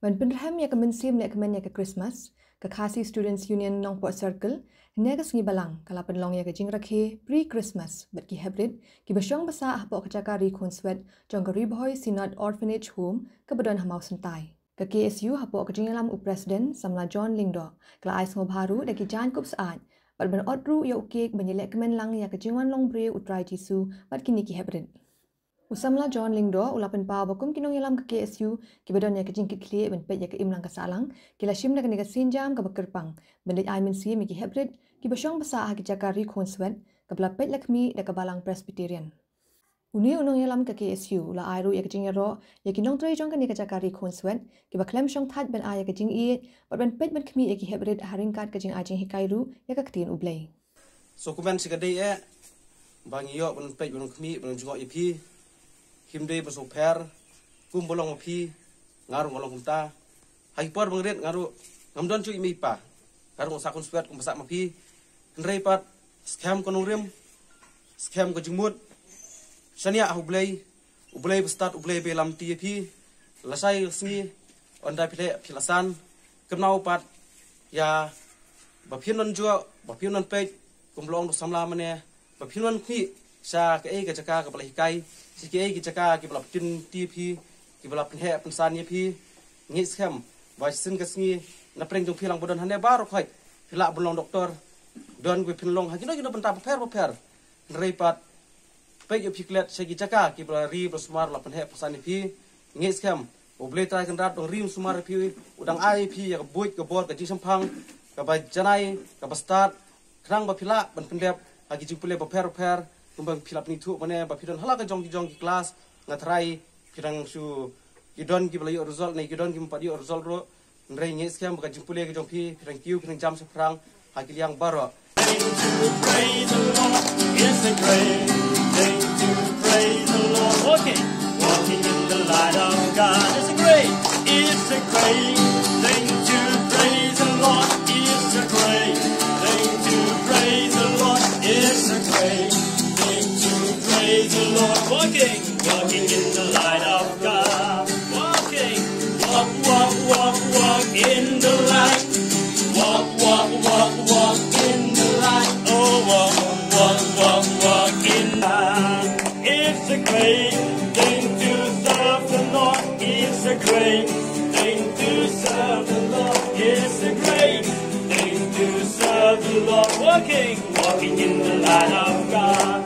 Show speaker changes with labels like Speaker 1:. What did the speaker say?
Speaker 1: When Pinraham ya kemensim ya kemen ya ke Christmas, ke Khasi Students Union Nong Port Circle, hanya ke sungi balang, kalau penlong ya ke jing rakhe pre-Christmas, bet ki hybrid, ki basyong basa ahpo kecaka rikun swet, jong ke Riboy Synod Orphanage Home, ke badan hamau sentai. Ke KSU hapo ke jing alam Presiden samla John Lingdo, kela ais ngobaru deki jan kup saat, bat ben odru ya ukek benyelek kemen lang ya ke jingwan long bre utrai jisu, bat kini ki hybrid. Usamla John Lingdo ulapan pa bakum kinong yalam ke KSU ki badon ya ke jingkit kli ben pet ya ke imlang ke salang kila shim na ke sinjam ke bekerpang bendet ai min si mi ki hybrid ki basyong basa ha ki jakari konswet ke bla pet lakmi da ke balang Presbyterian. Uni unong yalam ke KSU la airu ya ke jing yaro ya ki nong trai jong ke ni ke jakari konswet ki ba klem syong that ben ai ya ke jing iet bat ben pet ben kmi ya ki hybrid haringkat ke jing ai jing hikairu ya ke ketin ublay.
Speaker 2: So kuman sikadai bang iyo ben pet ben kmi ben jungok ipi himde besok per kum bolong api ngaru bolong kunta haipor bangret ngaru ngamdon cu imi pa ngaru sakun sweat kum basak mapi nrei pat scam konurim scam ko jingmut shania ublay bestat ublay belam ti api lasai sngi onda pile pilasan kemnau pat ya bapinon jua bapinon pej kum bolong samla mane bapinon khi sa ke ke jaka ke balahikai sikei ki jaka ki balap tin TP ki balap he pensan ye pi ngi scam vai sin ka sngi na preng jong philang bodon hane bar khoi phila bolong doktor don gu phinlong ha kino benta per reipat pe yo phiklet se ki jaka ki bala ri brosmar la pen he pensan ye pi ngi scam oble trai kan rat dong rim sumar pi udang ai pi ya buit ke bor ka ji sampang ka ba janai ka ba start krang ba phila ban pendep ha ki jingpule ba per kumbang pilap ni tu mana bapidon hala ka jong ki kelas ngatrai pirang su kidon ki belayo result nei kidon ki mpadi result ro nrei nge scam ka jimpule ka jong pi pirang kiu pirang jam seprang hakil yang baro
Speaker 3: Okay, walking in the light of God is a great thing to praise the Lord. It's a great thing to praise the Lord. It's a great praise the Lord, walking in the light of God. Walk in the light. Walk in the light. Oh, walk in the light. It's a great thing to serve the Lord. It's a great thing to serve the Lord. It's a great thing to serve the Lord. Walking in the light of God.